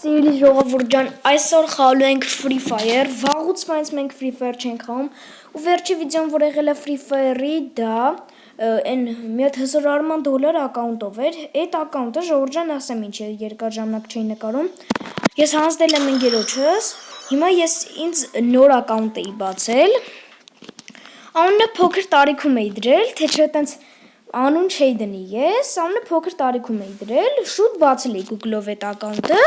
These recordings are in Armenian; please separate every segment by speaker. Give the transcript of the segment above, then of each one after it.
Speaker 1: Սիրելի ժողովուրդ ջան, այսօր խաղալու ենք Free Fire, վաղուց բայց մենք Free Fire չենք խաղում ու վերջի վիդեոն, որ եղել է Free Fire-ի, դա այն մի հատ $1000 ակաունտով էր, այդ ակաունտը ժողովուրդ ջան ասեմ ինչ է, երկար ժամանակ չէի նկարում, ես հանձնել եմ ընկերոջս, հիմա ես ինձ նոր ակաունտ էի բացել, անունը փոքր տարիքում էի դրել, թե չէ տենց անուն չէի դնի ես, անունը փոքր տարիքում էի դրել, շուտ բացել էի Google-ով այդ ակաունտը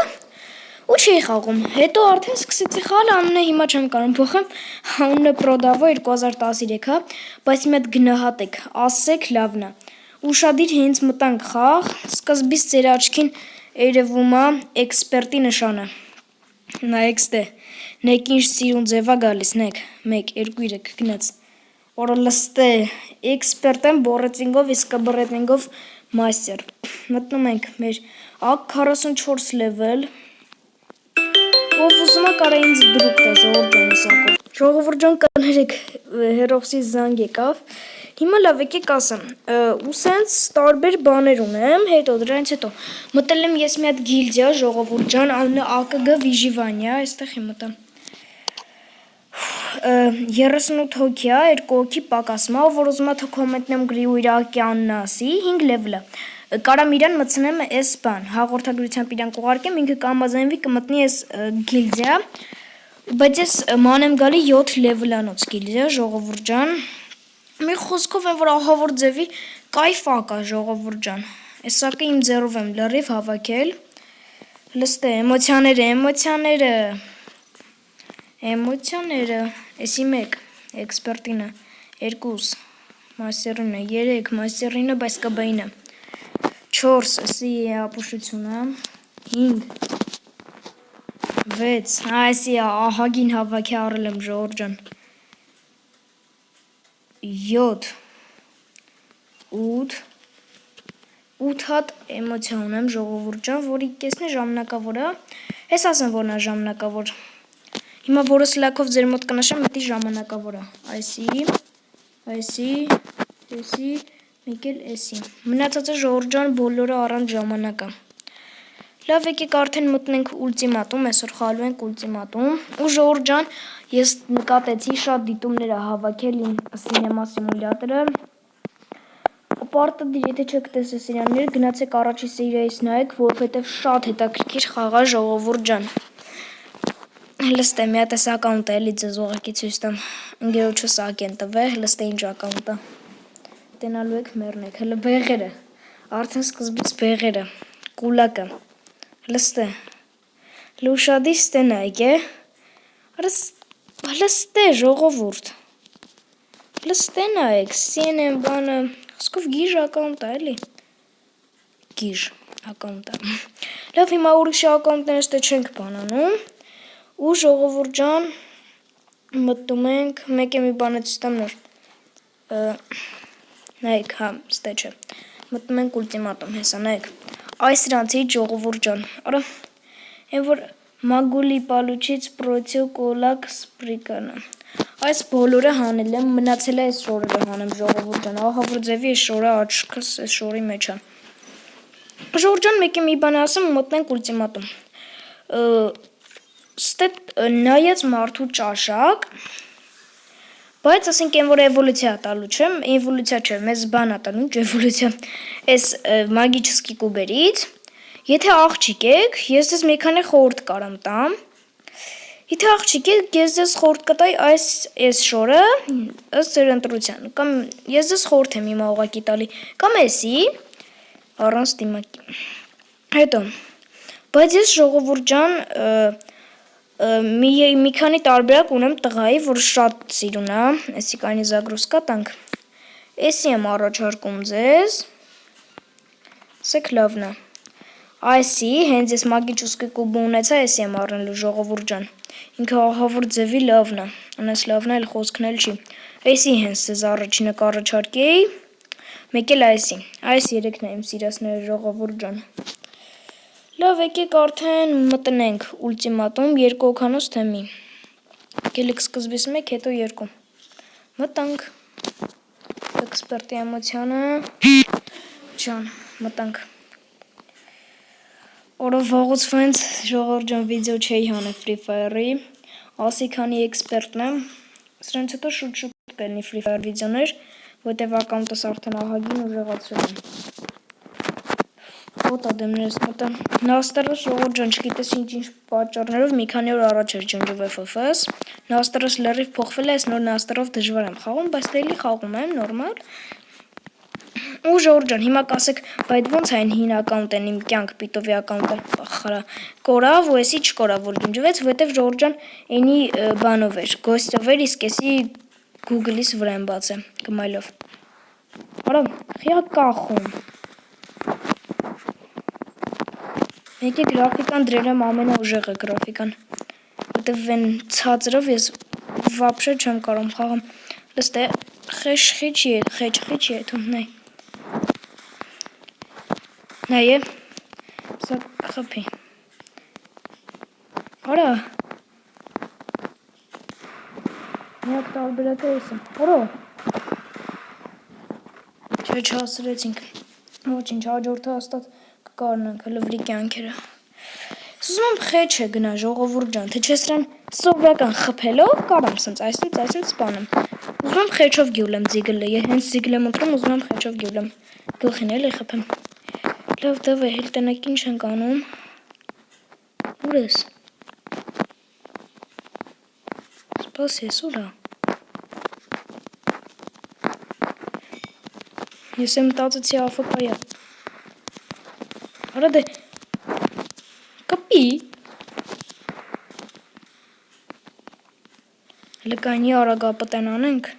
Speaker 1: ու չէի խաղում, հետո արդեն սկսեցի խաղալ, անունը հիմա չեմ կարող փոխեմ, անունը Prodavo 2013-ա, բայց իմ հետ գնահատեք, ասեք լավն է, ուշադիր հենց մտանք խաղ, սկզբից ձեր աչքին երևում է էքսպերտի նշանը, նայեք ստե, նեք ինչ սիրուն ձև է գալիս, նեք, 1, 2, 3, գնաց, որը լստե, էքսպերտ եմ բորեցինգով, իսկ բրեթինգով մաստեր, մտնում ենք մեր 44 level, ով ուզում է կարա ինձ դրուկ տա ժողովուրդ ջան կներեք հերոսի զանգ եկավ, հիմա լավ եկեք ասեմ, ու սենց տարբեր բաներ ունեմ, հետո դրանից հետո մտել եմ ես մի հատ գիլդիա ժողովուրդ ջան, անունը AKG Vyzhyvania, այստեղ եմ մտա 38 հոգի է, 2 հոգի պակասմա, որ ուզում է թե կոմենտներում գրի ու իր ակյանն ասի, 5 level-ը Կարամ իրան մտցնեմ այս բան, հաղորդագրությամբ իրան կուղարկեմ, ինքը կամազանվի կմտնի այս գիլդիա, բայց ես ման եմ գալի 7 level-անոց գիլդիա, ժողովուրդ ջան, մի խոսքով եմ, որ ահավոր ձևի կայֆակ է ժողովուրդ ջան, այս սակը իմ ձեռով եմ լրիվ հավաքել, լստե, էմոցիաները, էսի 1, էքսպերտինը, 2, մաստերինը, 3, մաստերինը, բայց կբայինը, 4, էսի ապուշությունը, 5, 6, այսի ահագին հավաքի առել եմ ժողովուրդ ջան, 7, 8, 8 հատ էմոցիա ունեմ ժողովուրդ ջան, որի կեսն է ժամանակավոր է, ես ասեմ որն է ժամանակավոր, հիմա որը սլակով ձեր մոտ կնշեմ, մտի ժամանակավոր է, այսի, մեկ էլ էսի, մնացածը ժողովուրդ ջան բոլորը առանց ժամանակա, լավ եկեք արդեն մտնենք ուլտիմատում, այսօր խաղալու ենք ուլտիմատում, ու ժողովուրդ ջան, ես նկատեցի շատ դիտումներ է հավաքել իմ սինեմա սիմուլյատորը, պարտադիր, եթե չեք տեսել սիրաններ, գնացեք առաջի սերիայից նայեք, որովհետև շատ հետաքրքիր խաղ է ժողովուրդ ջան, լստե մի հատ էս ակաունտը էլի ձեզ ուղղակի ցույց տամ, ընկերոջս ակեն տվել, լստե ինչ ակաունտը, տենալու եք մեռնեք, հələ բեղերը, արդեն սկզբից բեղերը, կուլակը, լստե, լուշադիր ստե նայք է, լստե ժողովուրդ, լստե նայք, սին եմ բանը, սկով գիժ ակաունտը էլի, գիժ ակաունտը, լավ հիմա ուրիշ ակաունտներ ստե չենք բանանում, ու ժողովուրդ ջան, մտնում ենք, մեկ է մի բանը ցույց նոր, նայեք, հա, ստե չէ, մտնում ենք ուլտիմատում, հեսա, նայեք, այս իրանցից ժողովուրդ ջան, արա, են որ մագուլի պալուչից պրոցիո կոլակ սպրիկանը, այս բոլորը հանել եմ, մնացել է այս շորերը հանեմ ժողովուրդ ջան, ահավոր ձևի այս շորը աչքս այս շորի մեջ է, ժողովուրդ ջան, մեկ է մի բան ասեմ, մտնենք ուլտիմատում, ստե նայած մարդու ճաշակ, բայց ասենք են որ էվոլյուցիա տալու չեմ, էվոլյուցիա չէ, մեզ բան տալու, ինչ էվոլյուցիա, այս մագիչսկի կուբերից, եթե աղջիկ եք, ես ձեզ մի քանի խորհուրդ կարամ տամ, եթե աղջիկ եք, ես ձեզ խորհուրդ կտայի այս շորը, ըստ ձեր ընտրության, կամ ես ձեզ խորհուրդ եմ հիմա ուղղակի տալի, կամ էսի, առանց դիմակի, հետո, բայց ես ժողովուրդ ջան, մի քանի տարբերակ ունեմ տղայի, որ շատ սիրուն է, էսի կանի զագրուսկա տանք, էսի եմ առաջարկում ձեզ, սեք լավն է, այսի, հենց ես մագիչուսկի կուբը ունեցա, էսի եմ առնելու ժողովուրդ ջան, ինքը ահավոր ձևի լավն է, անես լավն է, էլ խոսքն էլ չի, էսի հենց ձեզ առաջինը կառաջարկեի, մեկ էլ այս երեքն է իմ սիրասները ժողովուրդ ջան, լավ եկեք արդեն մտնենք ուլտիմատում, 2 հոգանոց թե մի, գելիք սկզբից 1, հետո 2, մտանք, էքսպերտի էմոցիանը, ջան, մտանք, Օրը վաղուց վենց ժողորջան վիդեո չէի հանե Free Fire-ի, ասի քանի էքսպերտն եմ, սրանց հետո շուտ կլինի Free Fire վիդեոներ, որտև ակաունտս արդեն ահագին ուժեղացրել եմ։ Ոտա դեմներս մտը։ Նաստարս ժողորջան չգիտես ինչ պատճառներով մի քանի օր առաջ էր ջնջով FFS, նաստարս լրիվ փոխվել է, այս նոր նաստարով դժվար եմ խաղում, բայց դելի խաղում եմ, նորմալ։ Ու ժողորջան, հիմա կասեք, բայց ոնց այն հին ակաունտ են իմ կյանք պիտովի ակաունտը խարա կորավ ու էսի չկորավ որ ջնջվեց, որտև ժողորջան այնի բանով էր, գոստով էր, իսկ էսի Google-ից վրա եմ բացեմ, գմայլով։ Արա, խիա կախում։ Մեկի գրաֆիկան դրել եմ ամենաուժեղը գրաֆիկան, որտև են ցածրով ես վապշե չեմ կարում խաղամ, լստե խեչի է թում, նայ։ Նայ է, սա խպի։ Արա, միակ տարբերակը ես եմ, արա, չէ չհասրեցինք, ոչինչ հաջորդը հաստատ կկարնանք, հլը վրի կյանքերը։ Սուզում եմ խեչ է գնա ժողովուրդ ջան, թե չէ սրան սովորական խփելով կարամ սենց այսինց սպանեմ։ Ուզում եմ խեչով գյուլեմ ձիգլը, հենց ձիգլ եմ ընտրում, ուզում եմ խեչով գյուլեմ, գլխին էլի խփեմ։ Լավ դավ է, հել տնակ ինչ ենք անում, ուր ես, սպաս ես ուրա, ես եմ տածեցի ԱՖԿ-յա, արա դե, կպի, լկայնի արագապտեն անենք,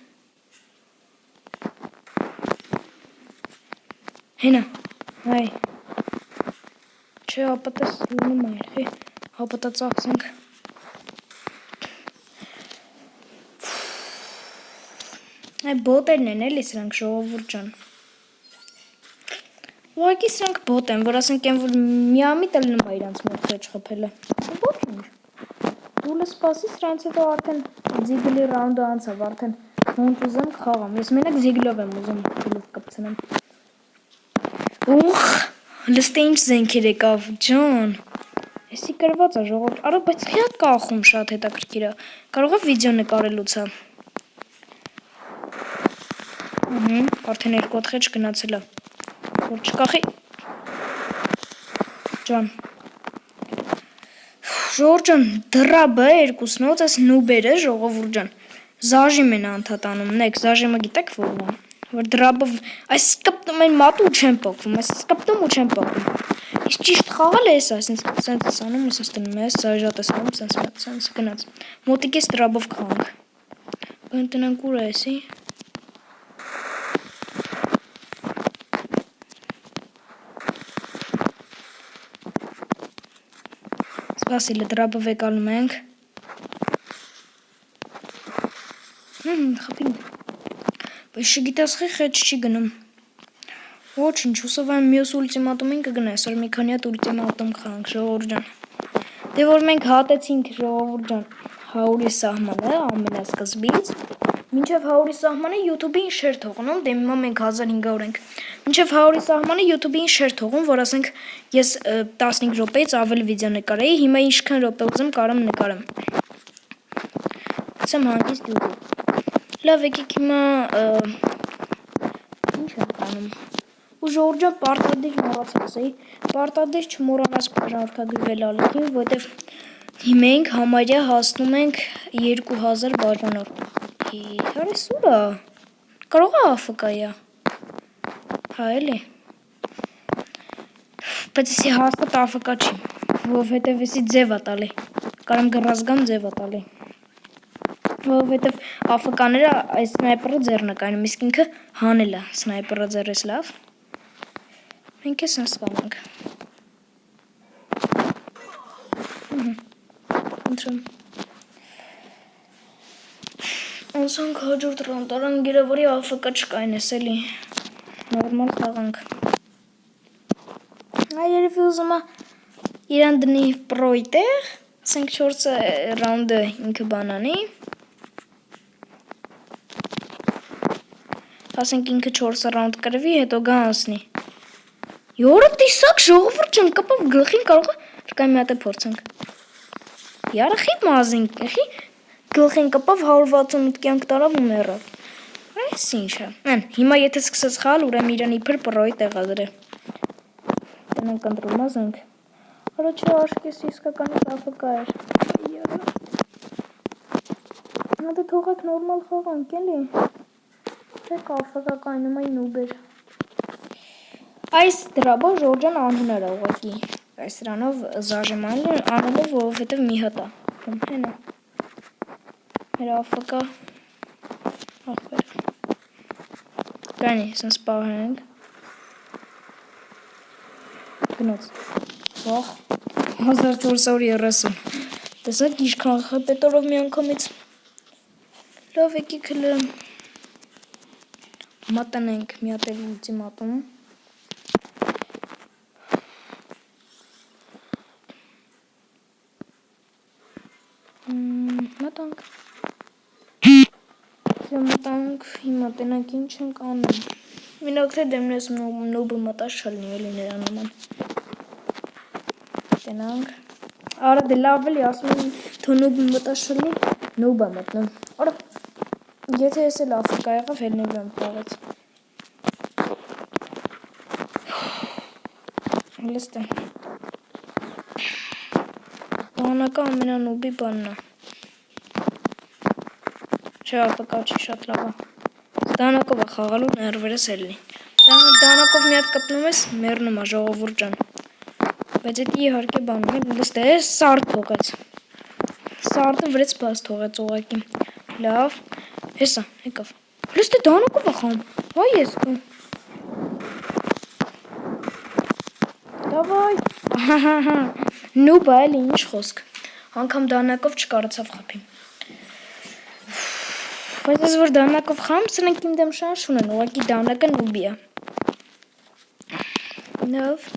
Speaker 1: հենա, այ, չէ ապտես լունում այլ, ապտա ծախսենք, այ բոտերն են էլի սրանք ժողովուրդ ջան, ուղղակի սրանք բոտ են, որ ասենք են, որ միամիտ էլ նմա իրանց մոտ խեչ խփելը, ոչ ինչ, դուլը սպասի սրանց հետո արդեն ձիգլի ռաունդը անցավ, արդեն ոնց ուզեմ խաղամ, ես մենակ ձիգլով եմ ուզում գլուխ կպցնեմ, ուխ, լստե ինչ զենքեր եկավ, ջան, եսի կրված է ժողովուրդ, արա բայց խիա կախում շատ հետաքրքիր է, կարող է վիդեո նկարելուց է, արդեն երկու հատ խեչ գնացել է, որ չկախի, ջան, ժողովուրդ ջան, դրաբը երկուսնոց ես նուբերը ժողովուրդ ջան, զաժիմ են անդհատանում, նեք, զաժիմը գիտեք որում, որ դրաբով, այս կպտում են մատու չեն պակվում, այս կպտում ու չեն պակվում, ես ճիշտ խաղալ է ես, սենց անում, ես տնում ես, զաժատ ես անում, սենց գնաց, մոտիկ ես դրաբով խաղանք, բան տնանք ուր է եսի, Սպասիլը դրաբով եկալում ենք, խպին, բայց շգիտաս խեչ չի գնում, ոչ ինչ, հուսով այն մյուս ուլտիմատումին կգնես, որ մի քանի հատ ուլտիմատում խանք, ժողովուրդ ջան, դե որ մենք հատեցինք ժողովուրդ ջան, 100-ի սահմանը ամենասկզբից, մինչև 100-ի սահմանը YouTube-ին շեր թողնում, դե հիմա մենք 1500 ենք, մինչև 100-ի սահմանը YouTube-ին շեր թողում, որ ասենք ես 15 րոպեից ավել վիդեո նկարեի, հիմա ինչքան րոպե ուզեմ կարամ նկարեմ, գցեմ հանգիստ YouTube, լավ եկեք հիմա, ինչ ենք անում, ու ժողովուրդ ջան պարտադիր մոռացած էի, պարտադիր չմոռանաս բաժանորդագրվել ալիքին, որտև մենք համարյա հասնում ենք 2000 բաժանորդ, հարես ուրա, կարող է ԱՖԿ-յա, հա էլի, բայց եսի հաստատ ԱՖԿ չի, որովհետև եսի ձև է տալի, կարամ գրազգամ ձև է տալի, որովհետև ԱՖԿ-ները այս սնայպերը ձեռն է կայնում, իսկ ինքը հանել է սնայպերը ձեռից լավ, մենք ես ընս կանանք, ընտրեմ, անցանք հաջորդ ռանդարան գիրավորի ԱՖԿ չկայն ես էլի, նորմալ խաղանք, երևի ուզում է իրան դնի պրոյ տեղ, ասենք 4 ռաունդը ինքը բանանի, ասենք ինքը 4 ռաունդ կրվի, հետո գա անցնի, Յորը տեսակ ժողովուրդ չընկապավ գլխին կարող է շկայ մի հատ է փորձենք։ Յարը խի մազին, խի գլխին կպավ 168 կյանք տարավ ու մեռավ։ Այս ինչ է։ Հիմա եթե սկսես խալ, ուրեմն իրան իբր պրոյի տեղադրե։ Տնենք ընտրում ազենք։ Առաջի աշկես իսկականից AFK էր։ Դե թողեք նորմալ խաղանք էլի։ Չեք AFK կայնում այն նուբեր։ Այս դրաբով Ժորջան անհնար է ուղղակի։ Այս դրանով զաժեմանել անելով, որովհետև մի հատ է։ Հենա։ Մեր AFK ախպեր։ Կանի, սենց պահենք։ Գնոց։ Վախ։ 1430։ Տեսակ իշքան խպետորով մի անգամից։ Լավ եկի քլը։ Մատնենք մի հատ էլ ուլտիմատում։ Մտանք։ Մտանք, հիմա տենանք ինչ ենք անում։ Մինակ թե դեմնես նոբը մտած շալնի էլի նրան նման։ Տենանք։ Արա դե լավ էլի ասում եմ թո նոբը մտած շալնի, նոբը մտնում։ Արա եթե ես էլ AFK եղավ հելնելու եմ տաղեց։ Լստե։ Բանակը ամենանոբի բանն է։ Չէ AFK չի շատ լավ է։ Դանակով է խաղալու ներվերս էլնի։ Դանակով մի հատ կպնում ես, մեռնում է ժողովուրդ ջան։ Բայց էդի իհարկե բանում է, լստե սարդ թողեց։ Սարդը վրեց բաց թողեց ուղակի։ Լավ, հեսա, եկավ։ Լստե դանակով է խաղում։ Վայ ես։ Դավայ։ Ահահա։ Նուբա էլի ինչ խոսք։ Անգամ դանակով չկարծավ խփի։ Բայց ես որ դանակով խամ, սրանք իմ դեմ շանս ունեն, ուղղակի դանակը նուբի է։ Լավ։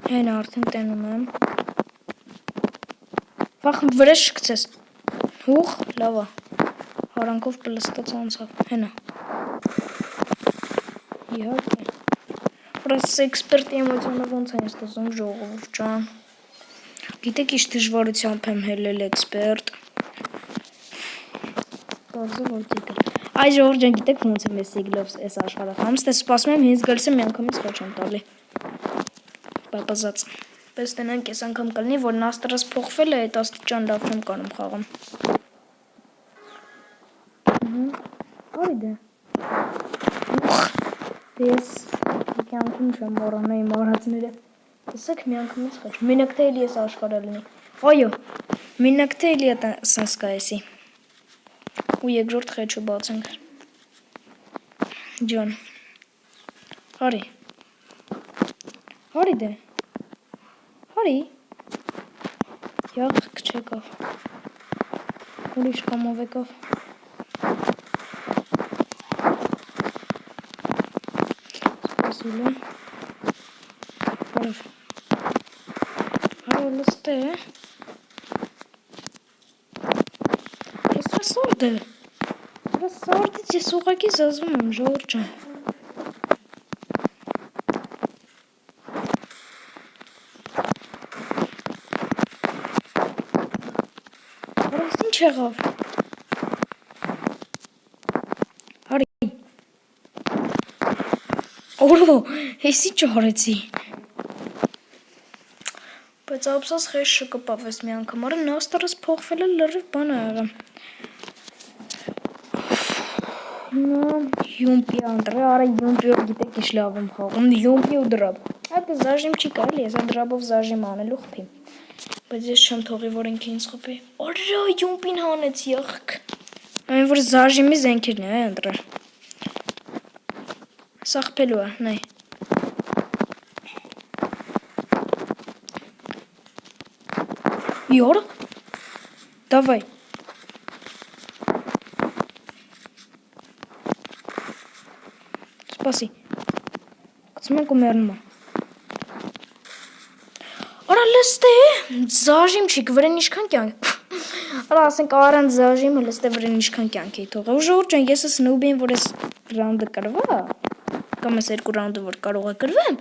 Speaker 1: Հեն արդեն տենում եմ։ Վախ վրես շկցես։ Հուղ, լավ է։ Հարանքով պլստած անցավ, հենա։ Իհարկե։ Որս էքսպերտի էմոցիոնը ոնց են ես տեսում ժողովուրդ ջան։ Գիտեք ինչ դժվարությամբ եմ հելել էքսպերտ։ Կարծում որ գիտեք։ Այ ժողովուրդ ջան գիտեք ոնց եմ ես սիգլով այս աշխարհը խամ, ստե սպասում եմ հենց գալիս եմ մի անգամից ոչ եմ տալի։ Պապազած։ Պես տենանք այս անգամ կլինի, որ նաստրս փոխվել է, այդ աստիճան լավ եմ կանում խաղամ։ Արի դե։ Ես կյանքում չեմ մոռանա իմ արածները։ Տեսեք մի անգամից խաչ։ Մենակ թե էլի ես աշխարհը լինի։ Այո։ Մենակ թե էլի է սենց կայսի։ Ու երկրորդ խեչը բացենք։ Ջան։ Արի։ Արի դե։ Արի։ Յախ չեկավ։ Ուրիշ կամով եկավ։ Սպասիլ է։ Արավ։ Արավ լստե է։ Ես սորդ է։ Սորդից ես ուղակի զազվում եմ ժողովուրդ ջան։ Արաս ինչ եղավ։ Արի։ Օրո, հեսի չարեցի։ Բայց ափսոս խես շկպավես մի անգամ, արը նաստարս փոխվել է լրիվ բան ա եղել։ Յումպի անդրե, արա յումպիով գիտեք ինչ լավ եմ խաղում, յումպի ու դրաբ։ Այդ զաժիմ չի կարելի, ես այդ դրաբով զաժիմ անելու խփի։ Բայց ես չեմ թողի, որ ինքը ինձ խփի։ Արա յումպին հանեց յախք։ Այն որ զաժիմի զենքերն է, անդրե։ Սա խփելու է, նայ։ Յոր։ Դավայ։ Սպասի։ Կծում ենք ու մերնում է։ Արա լստե, զաժիմ չի, վրեն իշքան կյանք։ Արա ասենք առանց զաժիմը լստե վրեն իշքան կյանք էի թողը։ Ու ժողովուրդ ջան, ես ես նուբին, որ ես ռանդը կրվա։ կամ այս երկու ռաունդը որ կարող է գրվեմ,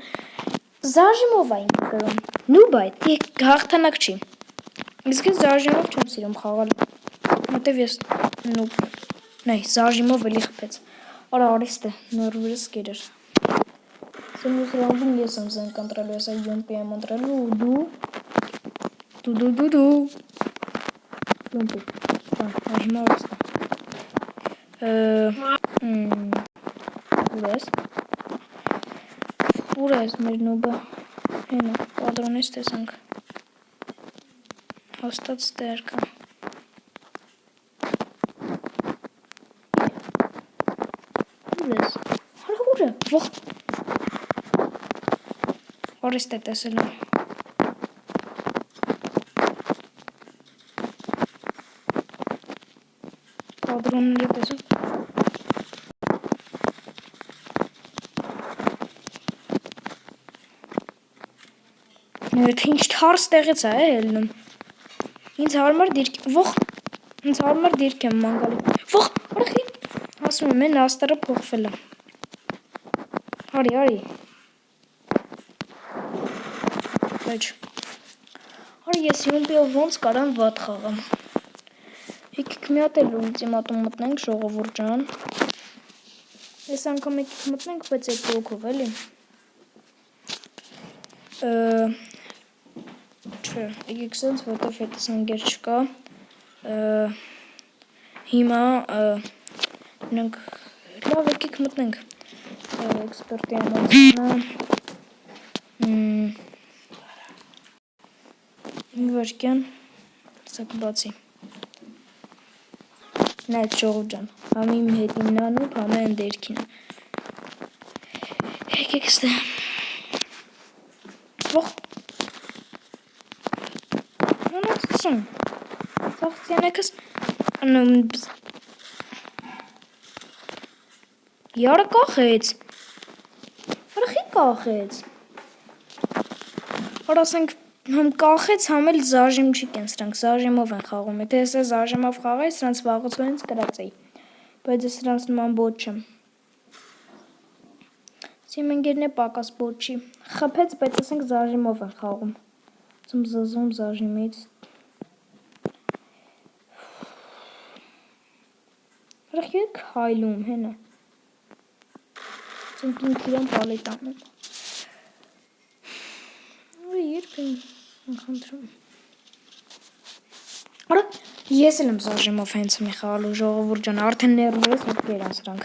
Speaker 1: զաժիմով այն գրում։ Նուբ այդ հաղթանակ չի։ Իսկ ես զաժիմով չեմ սիրում խաղալ։ Որտեվ ես նուբ։ Նայ, զաժիմով էլի խփեց։ Արա արիստը նորվերս կերեր։ Սենց ռաունդում ես եմ զենք ընտրելու, ես այդ յոմպի եմ ընտրելու ու դու յոմպի։ Հիմա արիստը։ Ուր ես մեր նուբը, հենա, պատրոնից տեսանք, հաստատ ստեր կա, ուր ես, հարա ուր է, ողտ, արիստ է տեսել եմ, պատրոնն է տեսել, Եթե ինչ թարս տեղից է ելնում, ինձ հարմար դիրք եմ մանգալի, ող, արախի, ասում եմ, են աստարը փոխվել է, արի, վեջ, արի ես յոմպիով ոնց կարամ վատ խաղամ, եկիք մի հատ էլ ուլտիմատում մտնենք ժողովուրդ ջան, ես անգամ եկիք մտնենք, բայց երկու հոգով էլի, Եկեք սենց, որտև հետս ընգեր չկա, հիմա նենք լավ եկեք մտնենք էքսպերտի ամացանը, մի վարկյան, սակ բացի, նայդ ժողով ջան, համ իմ հետին նանուպ, համ են դերքին, եկեք ստե, ող, Սաղցյանեքս Յարը կախեց Արախի կախեց Որ ասենք համ կախեց համ էլ զաժիմ չի կեն սրանք զաժիմով են խաղում Եթե ես զաժիմով խաղայի սրանց վաղուց վենց կրած էի Բայց ես սրանց նման բոտ չեմ Սիմենգերն է պակաս բոտ չի Խպեց բայց ասենք զաժիմով են խաղում Ծում զզում զաժիմից Արախ եք հայլում հենը Ծնք ինք իրան պալետ անում Երբ են խնդրում Արա ես էլ եմ զաժիմով հենց մի խաղալու ժողովուրդ ջան արդեն ներուր ես որ կերան սրանք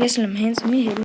Speaker 1: Ես էլ եմ հենց մի հել